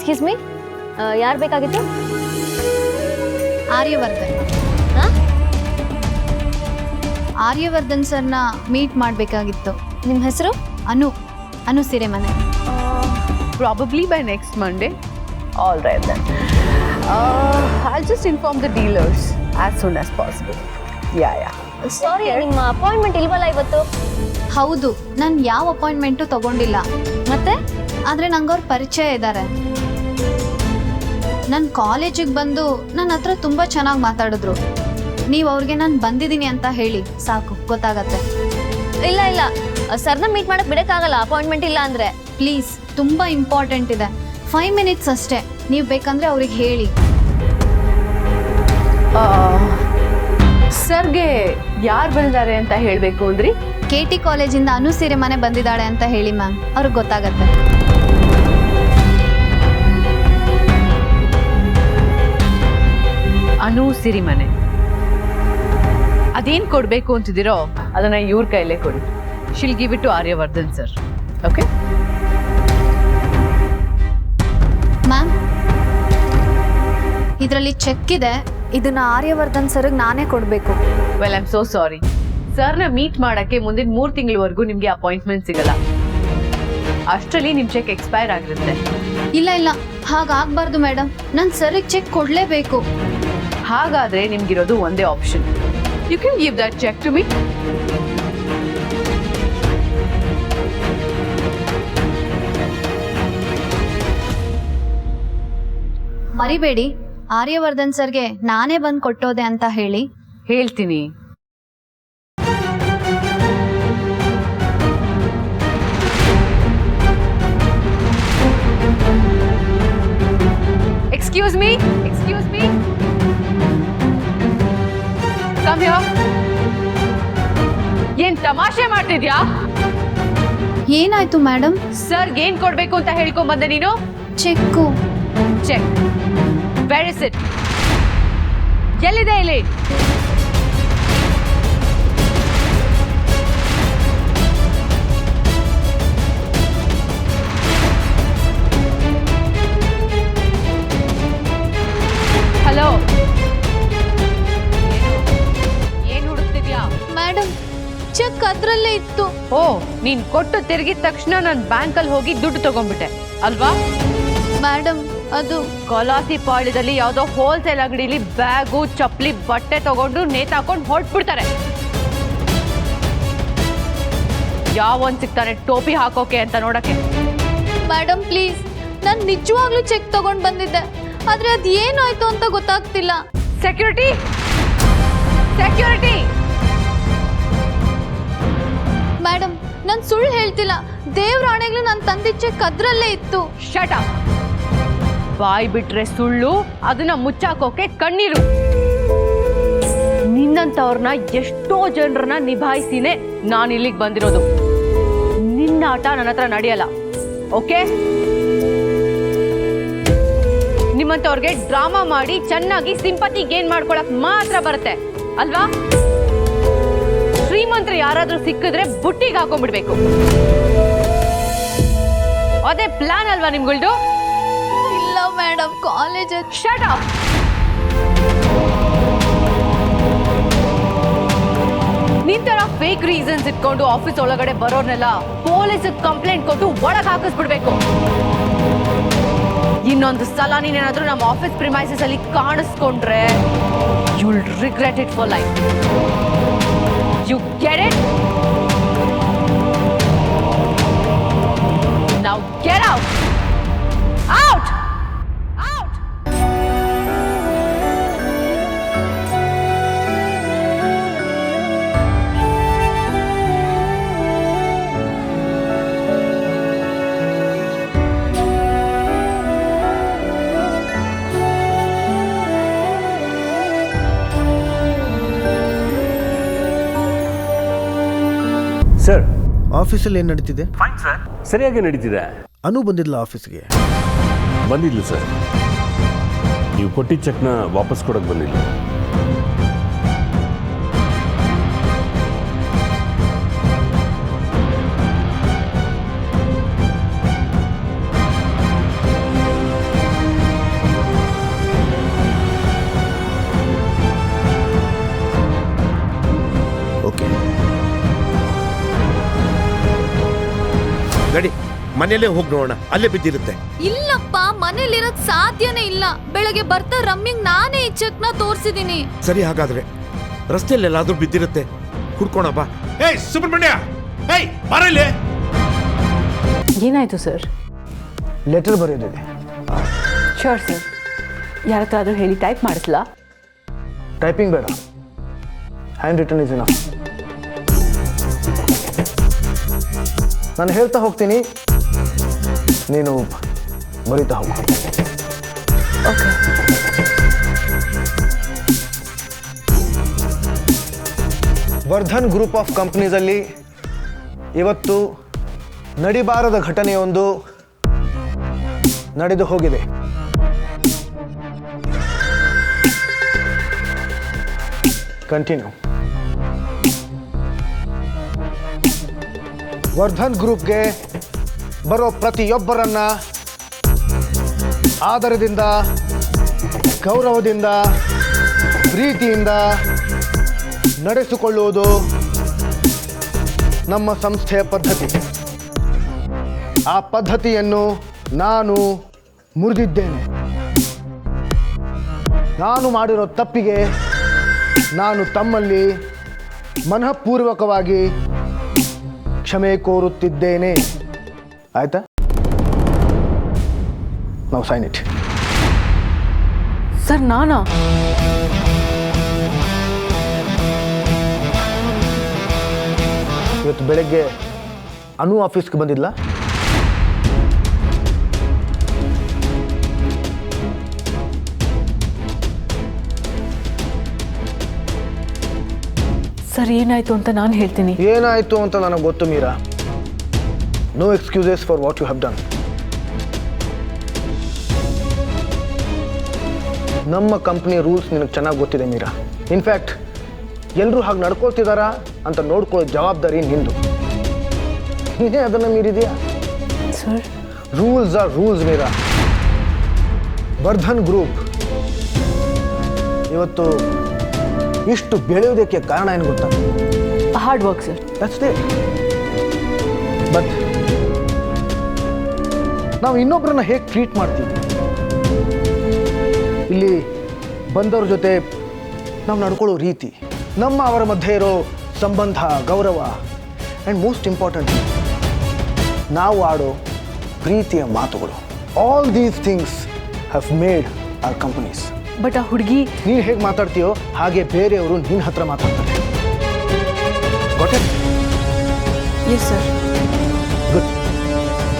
Excuse me, ಯಾರು ಬೇಕಾಗಿತ್ತು? ಆರ್ಯವರ್ಧನ್. ಆರ್ಯವರ್ಧನ್ ಸರ್ನ ಮೀಟ್ ಮಾಡಬೇಕಾಗಿತ್ತು. ನಿಮ್ಮ ಹೆಸರು? ಅನು Sirimane. Probably by next Monday. All right then. I'll just inform the dealers as soon as possible. Yeah. ಸಾರಿ, ನಿಮ್ಮ ಅಪಾಯಿಂಟ್ಮೆಂಟ್ ಇಲ್ವಲ್ಲ ಇವತ್ತು? ಹೌದು, ನಾನು ಯಾವ ಅಪಾಯಿಂಟ್ಮೆಂಟು ತಗೊಂಡಿಲ್ಲ. ಮತ್ತೆ? ಆದರೆ ನಂಗೆ ಅವ್ರ ಪರಿಚಯ ಇದ್ದಾರೆ. ನನ್ನ ಕಾಲೇಜಿಗೆ ಬಂದು ನನ್ನ ಹತ್ರ ತುಂಬ ಚೆನ್ನಾಗಿ ಮಾತಾಡಿದ್ರು. ನೀವು ಅವ್ರಿಗೆ ನಾನು ಬಂದಿದ್ದೀನಿ ಅಂತ ಹೇಳಿ ಸಾಕು, ಗೊತ್ತಾಗತ್ತೆ. ಇಲ್ಲ, ಸರ್ನ ಮೀಟ್ ಮಾಡಕ್ ಬಿಡಕ್ಕಾಗಲ್ಲ, ಅಪಾಯಿಂಟ್ಮೆಂಟ್ ಇಲ್ಲ ಅಂದ್ರೆ. ಪ್ಲೀಸ್, ತುಂಬ ಇಂಪಾರ್ಟೆಂಟ್ ಇದೆ. 5 ಮಿನಿಟ್ಸ್ ಅಷ್ಟೇ. ನೀವು ಬೇಕಂದ್ರೆ ಅವ್ರಿಗೆ ಹೇಳಿ. ಸರ್ಗೆ ಯಾರು ಬಂದಿದ್ದಾರೆ ಅಂತ ಹೇಳಬೇಕು ಅಂದ್ರಿ? KT ಕಾಲೇಜಿಂದ ಅನು ಸಿರಿಮನೆ ಬಂದಿದ್ದಾಳೆ ಅಂತ ಹೇಳಿ ಮ್ಯಾಮ್, ಅವ್ರಿಗೆ ಗೊತ್ತಾಗತ್ತೆ. ಅನು ಸಿರಿಮನೆ ಅದೇನು ಕೊಡಬೇಕು ಅಂತಿದ್ದೀರೋ ಅದನ್ನ ಇವ್ರ ಕೈಲೇ ಕೊಡಿ. Shall give it to Aryavardhan sir. Okay ma'am, ಇದರಲ್ಲಿ ಚೆಕ್ ಇದೆ. ಇದನ್ನ ಆರ್ಯವರ್ಧನ್ ಸರ್ಗೆ ನಾನೇ ಕೊಡಬೇಕು. Well, I am so sorry. ಸರ್ನ ಮೀಟ್ ಮಾಡಕ್ಕೆ ಮುಂದಿನ 3 ತಿಂಗಳವರೆಗೂ ನಿಮಗೆ ಅಪಾಯಿಂಟ್ಮೆಂಟ್ ಸಿಗಲ್ಲ. ಅಷ್ಟರಲ್ಲಿ ನಿಮ್ಮ ಚೆಕ್ ಎಕ್ಸ್ಪೈರ್ ಆಗಿರುತ್ತೆ. ಇಲ್ಲ, ಹಾಗಾಗಬಾರ್ದು ಮೇಡಮ್. ನಾನು ಸರ್ಗೆ ಚೆಕ್ ಕೊಡಲೇಬೇಕು. ಹಾಗಾದ್ರೆ ನಿಮ್ಗಿರೋದು ಒಂದೇ option. You can give that cheque to me. ಮರಿಬೇಡಿ, ಆರ್ಯವರ್ಧನ್ ಸರ್ಗೆ ನಾನೇ ಬಂದು ಕೊಟ್ಟೋದೆ ಅಂತ ಹೇಳಿ. ಹೇಳ್ತೀನಿ. Excuse me. Come here. ಏನ್ ತಮಾಷೆ ಮಾಡ್ತಿದ್ಯಾ? ಏನಾಯ್ತು ಮೇಡಮ್? ಸರ್ಗೆ ಏನ್ ಕೊಡ್ಬೇಕು ಅಂತ ಹೇಳ್ಕೊಂಡ್ ಬಂದೆ ನೀನು? Cheque. Cheque. Where is it? ಎಲ್ಲಿದೆ ಇಲ್ಲಿ? ಹಲೋ, ಏನ್ ಹುಡುಕ್ತಿದ್ಯಾ? ಮೇಡಮ್, ಚೆಕ್ ಅದ್ರಲ್ಲೇ ಇತ್ತು. ಓ, ನೀನ್ ಕೊಟ್ಟು ತಿರುಗಿದ ತಕ್ಷಣ ನಾನು ಬ್ಯಾಂಕಲ್ಲಿ ಹೋಗಿ ದುಡ್ಡು ತಗೊಂಡ್ಬಿಟ್ಟೆ ಅಲ್ವಾ? ಮೇಡಮ್, ಅದು ಕೊಲಾಸಿ ಪಾಳ್ಯದಲ್ಲಿ ಯಾವುದೋ ಹೋಲ್ಸೇಲ್ ಅಂಗಡಿಲಿ ಬ್ಯಾಗು, ಚಪ್ಪಲಿ, ಬಟ್ಟೆ ತಗೊಂಡು ನೇತಾಕೊಂಡು ಹೊರಟ್ಬಿಡ್ತಾರೆ. ಯಾವೊಂದ್ ಸಿಗ್ತಾನೆ ಟೋಪಿ ಹಾಕೋಕೆ ಅಂತ ನೋಡಕ್ಕೆ. ಮೇಡಮ್ ಪ್ಲೀಸ್, ನಾನು ನಿಜವಾಗ್ಲೂ ಚೆಕ್ ತಗೊಂಡು ಬಂದಿದ್ದೆ. ಆದ್ರೆ ಅದು ಏನಾಯ್ತು ಅಂತ ಗೊತ್ತಾಗ್ತಿಲ್ಲ. ಸೆಕ್ಯೂರಿಟಿ. ಮೇಡಮ್, ನಾನು ಸುಳ್ಳು ಹೇಳ್ತಿಲ್ಲ. ದೇವ್ರ ಆಣೆಗಳು ನಾನು ತಂದಿದ್ದ ಚೆಕ್ ಅದ್ರಲ್ಲೇ ಇತ್ತು. Shut up. ಬಾಯ್ ಬಿಟ್ರೆ ಸುಳ್ಳು, ಅದನ್ನ ಮುಚ್ಚಾಕೋಕೆ ಕಣ್ಣೀರು. ನಿನ್ನಂತವ್ರನ್ನ ಎಷ್ಟೋ ಜನರನ್ನ ನಿಭಾಯಿಸಿನೇ ನಾನು ಇಲ್ಲಿಗೆ ಬಂದಿರೋದು. ನಿನ್ನ ಆಟ ನನ್ನ ಹತ್ರ ನಡೆಯಲ್ಲ. ಓಕೆ? ನಿಮ್ಮಂತವ್ರಿಗೆ ಡ್ರಾಮಾ ಮಾಡಿ ಚೆನ್ನಾಗಿ ಸಿಂಪತಿ ಗೇನ್ ಮಾಡ್ಕೊಳಕ್ ಮಾತ್ರ ಬರುತ್ತೆ ಅಲ್ವಾ? ಶ್ರೀಮಂತರು ಯಾರಾದ್ರೂ ಸಿಕ್ಕಿದ್ರೆ ಬುಟ್ಟಿಗೆ ಹಾಕೊಂಡ್ಬಿಡ್ಬೇಕು. ಅದೇ ಪ್ಲಾನ್ ಅಲ್ವಾ ನಿಮ್ಗಳ್ದು? ಇಲ್ಲ ಮೇಡಮ್, ಕಾಲೇಜ್. Shut up. ನಿಂತರ ಫೇಕ್ ರೀಸನ್ಸ್ ಇಟ್ಕೊಂಡು ಆಫೀಸ್ ಒಳಗಡೆ ಬರೋರ್ನೆಲ್ಲ ಪೊಲೀಸ್ ಕಂಪ್ಲೇಂಟ್ ಕೊಟ್ಟು ಒಳಗೆ ಹಾಕಿಸ್ಬಿಡ್ಬೇಕು. ಇನ್ನೊಂದು ಸಲ ನೀನೇನಾದ್ರೂ ನಮ್ಮ ಆಫೀಸ್ ಪ್ರಿಮೈಸಸ್ ಅಲ್ಲಿ ಕಾಣಿಸ್ಕೊಂಡ್ರೆ you will regret it for life. You get it? Now get out. Out. Sir, ಆಫೀಸಲ್ಲಿ ಏನು ನಡೀತಿದೆ? ಫೈನ್ ಸರ್, ಸರಿಯಾಗಿ ನಡೀತಿದೆ. ಅನು ಬಂದಿಲ್ಲ ಆಫೀಸ್ಗೆ? ಬಂದಿಲ್ಲ ಸರ್. ನೀವು ಕೊಟ್ಟಿದ್ದ ಚೆಕ್ನ ವಾಪಸ್ ಕೊಡೋಕೆ ಬಂದಿಲ್ಲ. ಮನೆಯಲ್ಲೇ ಹೋಗಿ ನೋಡೋಣ, ಅಲ್ಲೇ ಬಿದ್ದಿರುತ್ತೆ. ಇಲ್ಲಪ್ಪ, ಮನೇಲಿರೋದ್ ಸಾಧ್ಯನೇ ಇಲ್ಲ. ಬೆಳಗ್ಗೆ ಬರ್ತಾ ರಮ್ಯಂಗ್ ನಾನೇ ಈ ಚೆಕ್ನ ತೋರ್ಸಿದೀನಿ. ಸರಿ, ಹಾಗಾದ್ರೆ ರಸ್ತೆಯಲ್ಲಿ ಎಲ್ಲಾದ್ರೂ ಬಿದ್ದಿರುತ್ತೆ, ಹುಡ್ಕೋಣ ಬಾ. ಏಯ್ ಸುಬ್ರಹ್ಮಣ್ಯ, ಏಯ್ ಬರಲಿ. ಏನಾಯಿತು ಸರ್? ಲೆಟರ್ ಬರೆಯೋದಿದೆ. Sure sir. ಯಾರ ಹತ್ರ ಆದರೂ ಹೇಳಿ ಟೈಪ್ ಮಾಡಿಸ್ಲಾ? ಟೈಪಿಂಗ್ ಬೇಡ, ಹ್ಯಾಂಡ್ ರಿಟರ್ನ್ ಇಸ್ ಇನಫ್. ನಾನು ಹೇಳ್ತಾ ಹೋಗ್ತೀನಿ, ನೀನು ಬರೀತಾ ಹೋಗು. ಓಕೆ. ವರ್ಧನ್ ಗ್ರೂಪ್ ಆಫ್ ಕಂಪ್ನೀಸಲ್ಲಿ ಇವತ್ತು ನಡಿಬಾರದ ಘಟನೆಯೊಂದು ನಡೆದು ಹೋಗಿದೆ. ಕಂಟಿನ್ಯೂ. ವರ್ಧನ್ ಗ್ರೂಪ್ಗೆ ಬರೋ ಪ್ರತಿಯೊಬ್ಬರನ್ನ ಆದರದಿಂದ, ಗೌರವದಿಂದ, ಪ್ರೀತಿಯಿಂದ ನಡೆಸಿಕೊಳ್ಳುವುದು ನಮ್ಮ ಸಂಸ್ಥೆಯ ಪದ್ಧತಿ. ಆ ಪದ್ಧತಿಯನ್ನು ನಾನು ಮುರಿದಿದ್ದೇನೆ. ನಾನು ಮಾಡಿರೋ ತಪ್ಪಿಗೆ ನಾನು ತಮ್ಮಲ್ಲಿ ಮನಃಪೂರ್ವಕವಾಗಿ ಕ್ಷಮೆ ಕೋರುತ್ತಿದ್ದೇನೆ. ಆಯ್ತಾ? ನಾವು ಸೈನ್ ಇಟ್. ಸರ್ ನಾನಾ? ಇವತ್ತು ಬೆಳಗ್ಗೆ ಅನು ಆಫೀಸ್ಗೆ ಬಂದಿದ್ಲ? ಸರ್ ಏನಾಯಿತು ಅಂತ ನಾನು ಹೇಳ್ತೀನಿ. ಏನಾಯಿತು ಅಂತ ನನಗೆ ಗೊತ್ತು Meera. No excuses for what you have done. ನಮ್ಮ ಕಂಪ್ನಿ ರೂಲ್ಸ್ ನಿನಗೆ ಚೆನ್ನಾಗಿ ಗೊತ್ತಿದೆ ಮೀರಾ. ಇನ್ಫ್ಯಾಕ್ಟ್ ಎಲ್ಲರೂ ಹಾಗೆ ನಡ್ಕೊಳ್ತಿದ್ದಾರಾ ಅಂತ ನೋಡ್ಕೊಳ್ಳೋ ಜವಾಬ್ದಾರಿ ನಿಂದು. ನೀನೇ ಅದನ್ನು ಮೀರಿದೆಯಾ? Sir rules are rules Meera. Vardhan group ಇವತ್ತು ಇಷ್ಟು ಬೆಳೆಯೋದಕ್ಕೆ ಕಾರಣ ಏನು ಗೊತ್ತಾ? Hard work sir. That's it. But ನಾವು ಇನ್ನೊಬ್ಬರನ್ನ ಹೇಗೆ ಟ್ರೀಟ್ ಮಾಡ್ತೀವಿ, ಇಲ್ಲಿ ಬಂದವ್ರ ಜೊತೆ ನಾವು ನಡ್ಕೊಳ್ಳೋ ರೀತಿ, ನಮ್ಮ ಅವರ ಮಧ್ಯೆ ಇರೋ ಸಂಬಂಧ, ಗೌರವ, ಆ್ಯಂಡ್ ಮೋಸ್ಟ್ ಇಂಪಾರ್ಟೆಂಟ್ ನಾವು ಆಡೋ ಪ್ರೀತಿಯ ಮಾತುಗಳು, all these things have made our companies. But ಆ ಹುಡುಗಿ ನೀನು ಹೇಗೆ ಮಾತಾಡ್ತೀಯೋ ಹಾಗೆ ಬೇರೆಯವರು ನಿನ್ನ ಹತ್ರ ಮಾತಾಡ್ತಾರೆ. Yes sir.